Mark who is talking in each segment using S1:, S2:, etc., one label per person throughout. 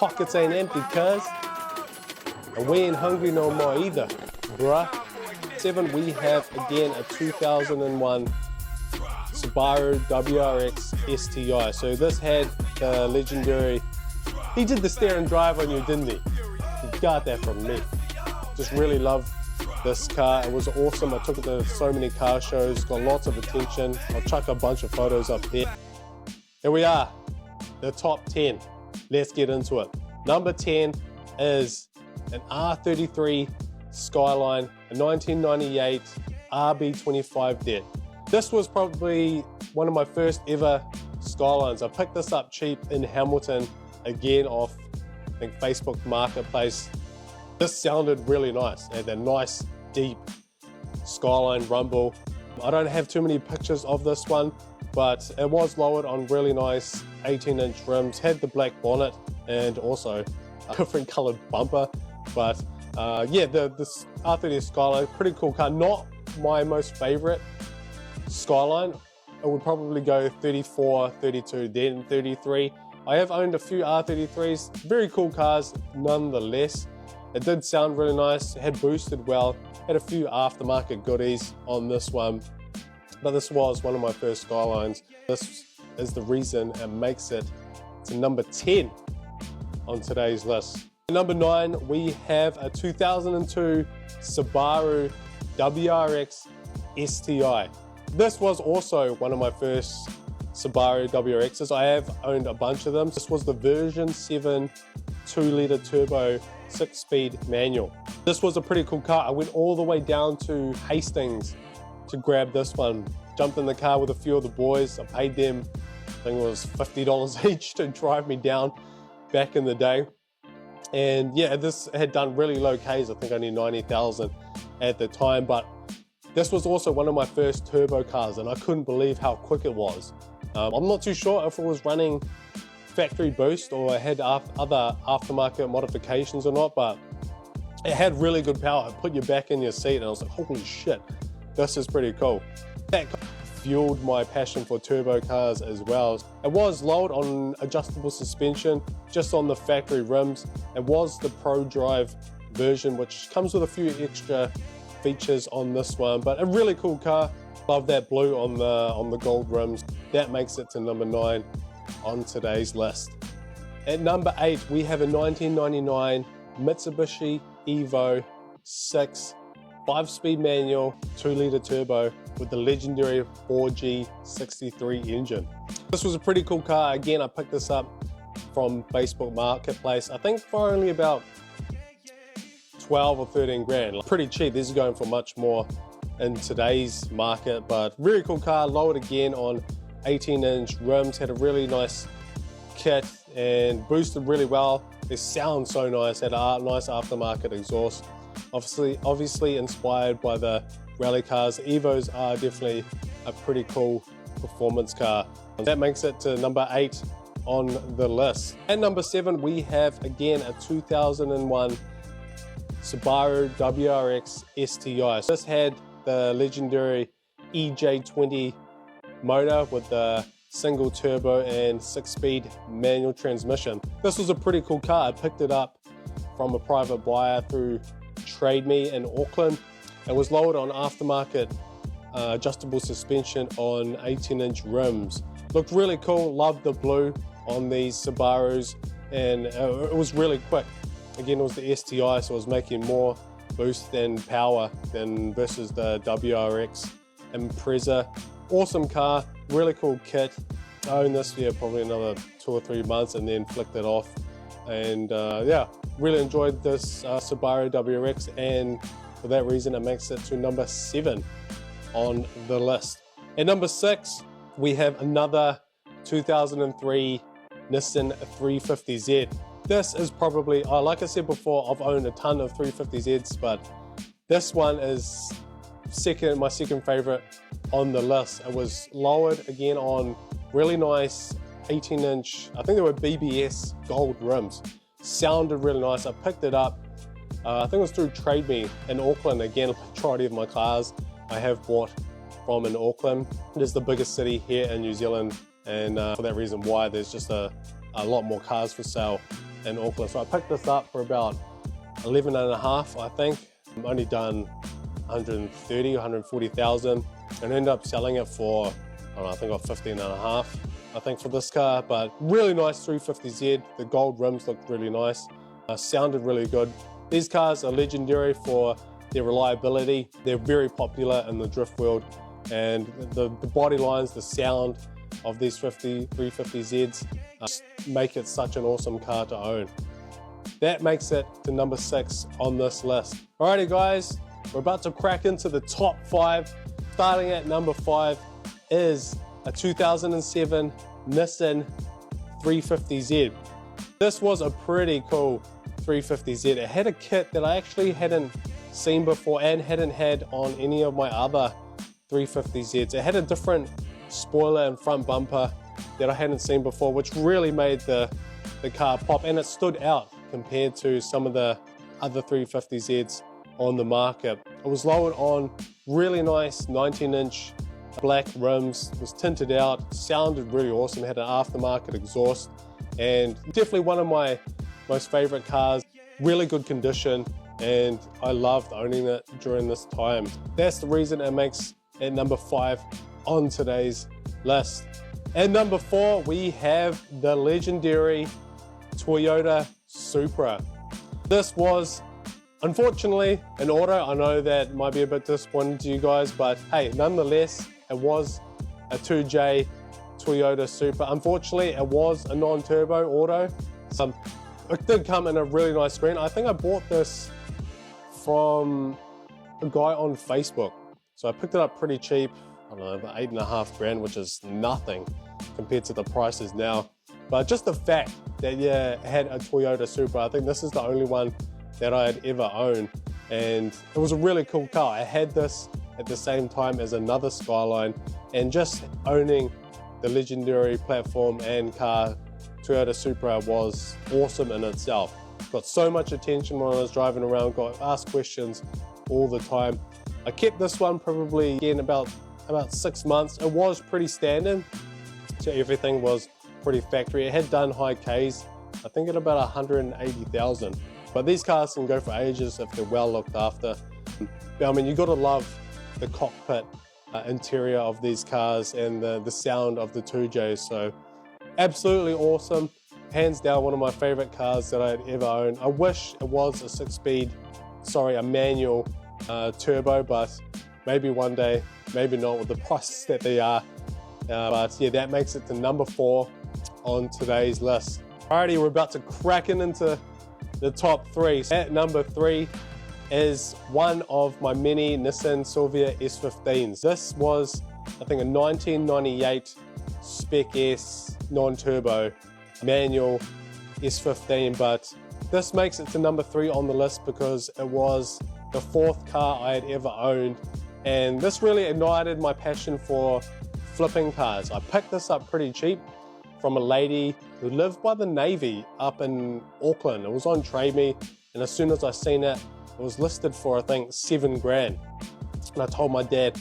S1: pockets ain't empty, cuz. And we ain't hungry no more either, bruh. 7, we have again a 2001 Subaru WRX STI. So this had the legendary, he did the steer and drive on you, didn't he? You got that from me. Just really love this car. It was awesome. I took it to so many car shows, got lots of attention. I'll chuck a bunch of photos up there. Here we are, the top 10. Let's get into it. Number 10 is an R33 Skyline, a 1998 RB25 Det. This was probably one of my first ever Skylines. I picked this up cheap in Hamilton, again off, I think, Facebook Marketplace. This sounded really nice. It had a nice, deep Skyline rumble. I don't have too many pictures of this one, but it was lowered on really nice 18-inch rims, had the black bonnet and also a different colored bumper. But yeah, this R30 Skyline, pretty cool car. Not my most favorite Skyline. It would probably go 34, 32, then 33. I have owned a few R33s, very cool cars nonetheless. It did sound really nice, it had boosted well, had a few aftermarket goodies on this one, but this was one of my first Skylines. This is the reason it makes it to number 10 on today's list. Number 9, we have a 2002 Subaru WRX STI. This was also one of my first Subaru WRXs. I have owned a bunch of them. This was the version 7 2-litre turbo 6-speed manual. This was a pretty cool car. I went all the way down to Hastings to grab this one. Jumped in the car with a few of the boys. I paid them, I think it was $50 each to drive me down back in the day. And yeah, this had done really low Ks, I think only 90,000 at the time, but this was also one of my first turbo cars and I couldn't believe how quick it was. I'm not too sure if it was running factory boost or it had other aftermarket modifications or not, but it had really good power. It put you back in your seat and I was like, holy shit, this is pretty cool. That fueled my passion for turbo cars as well. It was lowered on adjustable suspension, just on the factory rims. It was the Pro Drive version, which comes with a few extra features on this one, but a really cool car. Love that blue on the gold rims. That makes it to number 9 on today's list. At number 8, we have a 1999 Mitsubishi Evo 6 5-speed manual 2-litre turbo with the legendary 4G63 engine. This was a pretty cool car. Again, I picked this up from Facebook Marketplace, I think for only about 12 or 13 grand. Pretty cheap. This is going for much more in today's market, but very cool car. Lowered again on 18-inch rims, had a really nice kit and boosted really well. They sound so nice, had a nice aftermarket exhaust. Obviously inspired by the rally cars. Evos are definitely a pretty cool performance car. That makes it to number 8 on the list. At number 7, we have again a 2001 Subaru WRX STI. This had the legendary EJ20 motor with the single turbo and 6-speed manual transmission. This was a pretty cool car. I picked it up from a private buyer through Trade Me in Auckland. It was lowered on aftermarket adjustable suspension on 18-inch rims. Looked really cool. Loved the blue on these Subarus, and it was really quick. Again, it was the STI, so it was making more boost and power than versus the WRX Impreza. Awesome car, really cool kit. I owned this for probably another 2 or 3 months and then flicked it off. And yeah, really enjoyed this Subaru WRX, and for that reason it makes it to number 7 on the list. At number 6, we have another 2003 Nissan 350Z. This is probably, like I said before, I've owned a ton of 350Zs, but this one is my second favorite on the list. It was lowered again on really nice 18-inch, I think they were BBS gold rims. Sounded really nice. I picked it up, I think it was through Trade Me in Auckland. Again, a majority of my cars I have bought from in Auckland. It is the biggest city here in New Zealand, and for that reason why there's just a lot more cars for sale in Auckland. So I picked this up for about 11 and a half, I think. I've only done 130, 140,000 and ended up selling it for, I don't know, I think I got 15 and a half, I think, for this car. But really nice 350Z. The gold rims looked really nice. Sounded really good. These cars are legendary for their reliability. They're very popular in the drift world, and the body lines, the sound of these 350Zs make it such an awesome car to own. That makes it to number 6 on this list. Alrighty guys, we're about to crack into the top 5. Starting at number 5 is a 2007 Nissan 350Z. This was a pretty cool 350Z. It had a kit that I actually hadn't seen before and hadn't had on any of my other 350Zs. It had a different spoiler and front bumper that I hadn't seen before, which really made the car pop, and it stood out compared to some of the other 350Zs on the market. It was lowered on really nice 19-inch black rims, was tinted out, sounded really awesome, had an aftermarket exhaust, and definitely one of my most favorite cars. Really good condition, and I loved owning it during this time. That's the reason it makes it number 5 on today's list. At number 4, we have the legendary Toyota Supra. This was unfortunately an auto. I know that might be a bit disappointing to you guys, but hey, nonetheless, it was a 2J Toyota Supra. Unfortunately, it was a non-turbo auto. It did come in a really nice screen. I think I bought this from a guy on Facebook. So I picked it up pretty cheap. I don't know, about 8.5 grand, which is nothing compared to the prices now. But just the fact that, yeah, it had a Toyota Supra, I think this is the only one that I had ever owned. And it was a really cool car. I had this at the same time as another Skyline, and just owning the legendary platform and car Toyota Supra was awesome in itself. Got so much attention when I was driving around, got asked questions all the time. I kept this one probably again about 6 months. It was pretty standard, so everything was pretty factory. It had done high Ks, I think at about 180,000. But these cars can go for ages if they're well looked after. I mean, you got to love the cockpit interior of these cars and the sound of the 2Js. So absolutely awesome. Hands down, one of my favorite cars that I had ever owned. I wish it was a manual turbo, but maybe one day, maybe not with the prices that they are. But yeah, that makes it to number 4 on today's list. Alrighty, we're about to crack into the top 3. At number 3 is one of my many Nissan Silvia S15s. This was, I think, a 1998 Spec S non-turbo manual S15, but this makes it to number 3 on the list because it was the 4th car I had ever owned, and this really ignited my passion for flipping cars. I picked this up pretty cheap from a lady who lived by the Navy up in Auckland. It was on Trade Me, and as soon as I seen it, it was listed for, I think, 7 grand. And I told my dad,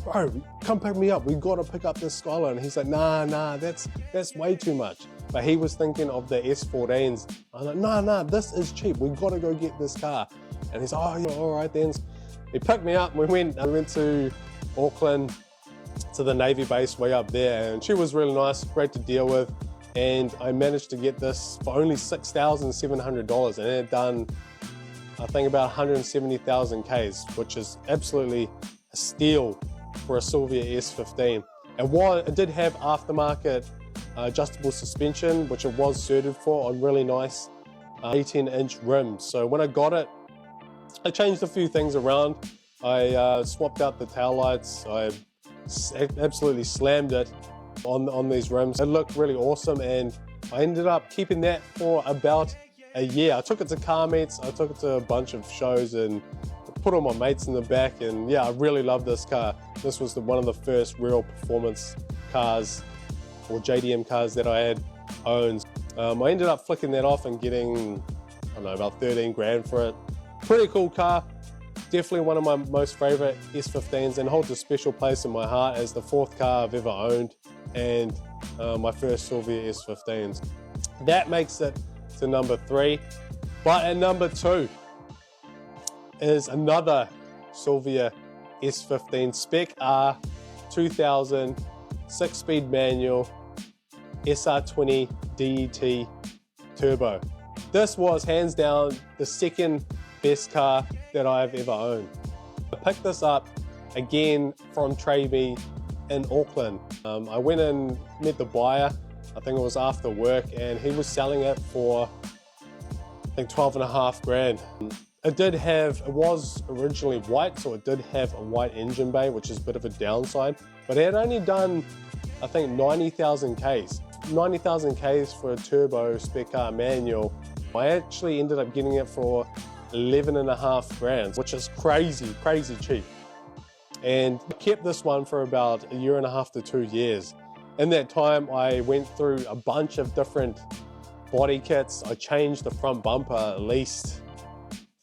S1: bro, come pick me up, we gotta pick up this Skyline. And he's like, nah, that's way too much. But he was thinking of the S14s. I was like, nah, this is cheap, we gotta go get this car. And he's like, oh yeah, all right then. He picked me up, I went to Auckland, to the Navy base way up there, and she was really nice, great to deal with. And I managed to get this for only $6,700, and it had done, I think, about 170,000 Ks, which is absolutely a steal for a Silvia S15. It did have aftermarket adjustable suspension, which it was suited for, on really nice 18-inch rims. So when I got it, I changed a few things around. I swapped out the taillights. I absolutely slammed it on these rims. It looked really awesome, and I ended up keeping that for about a year. I took it to car meets, I took it to a bunch of shows, and put all my mates in the back, and yeah, I really love this car. This was one of the first real performance cars, or JDM cars, that I had owned. I ended up flicking that off and getting, I don't know, about 13 grand for it. Pretty cool car. Definitely one of my most favorite S15s, and holds a special place in my heart as the 4th car I've ever owned, and my first Silvia S15s. That makes it to number 3. But at number 2 is another Silvia S15 Spec R 2000 6-speed manual SR20 DET turbo. This was hands down the second best car that I've ever owned. I picked this up again from Trade-Me in Auckland. I went and met the buyer, I think it was after work, and he was selling it for I think 12.5 grand. It was originally white, so it did have a white engine bay, which is a bit of a downside, but it had only done, I think, 90,000 Ks. 90,000 Ks for a turbo spec car manual. I actually ended up getting it for 11.5 grand, which is crazy, crazy cheap. And I kept this one for about 1.5 to 2 years. In that time, I went through a bunch of different body kits. I changed the front bumper at least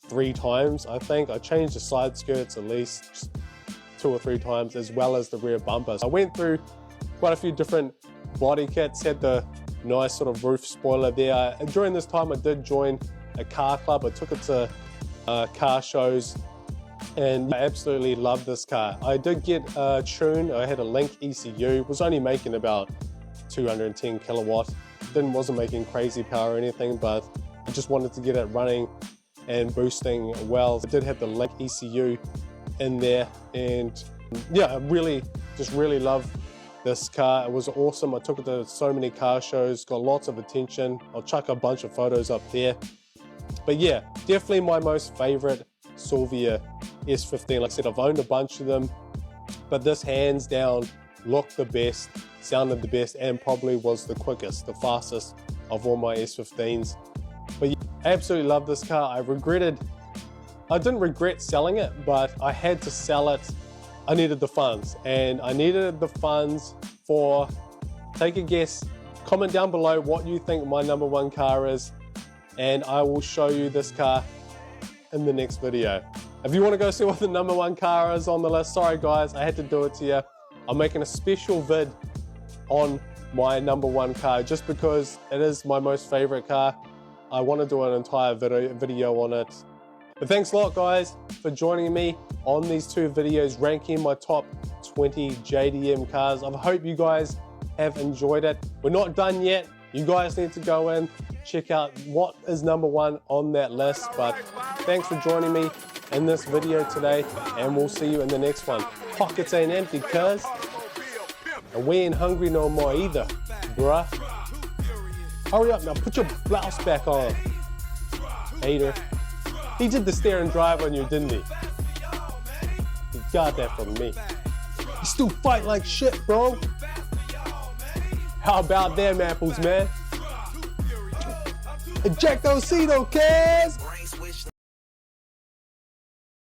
S1: 3 times, I think. I changed the side skirts at least 2 or 3 times, as well as the rear bumpers. I went through quite a few different body kits, had the nice sort of roof spoiler there. And during this time, I did join a car club. I took it to car shows, and I absolutely loved this car. I did get a tune. I had a Link ECU. Was only making about 210 kilowatt. Wasn't making crazy power or anything, but I just wanted to get it running and boosting well. I did have the Link ECU in there, and yeah, I really love this car. It was awesome. I took it to so many car shows, got lots of attention. I'll chuck a bunch of photos up there. But yeah, definitely my most favorite Silvia S15. Like I said, I've owned a bunch of them, but this hands down looked the best, sounded the best, and probably was the quickest, the fastest of all my S15s. But yeah, I absolutely love this car. I didn't regret selling it, but I had to sell it. I needed the funds, and I needed the funds for, take a guess, comment down below what you think my number 1 car is, and I will show you this car in the next video. If you want to go see what the number 1 car is on the list, sorry guys, I had to do it to you. I'm making a special vid on my number 1 car just because it is my most favorite car. I want to do an entire video on it. But thanks a lot guys for joining me on these 2 videos ranking my top 20 JDM cars. I hope you guys have enjoyed it. We're not done yet. You guys need to go in, check out what is number 1 on that list. But thanks for joining me in this video today, and we'll see you in the next one. Pockets ain't empty, cuz, and we ain't hungry no more either, bruh. Hurry up now, put your blouse back on, hater. He did the stare and drive on you, didn't he? He got that from me. You still fight like shit, bro. How about them apples, man? Eject those Cito, cuz.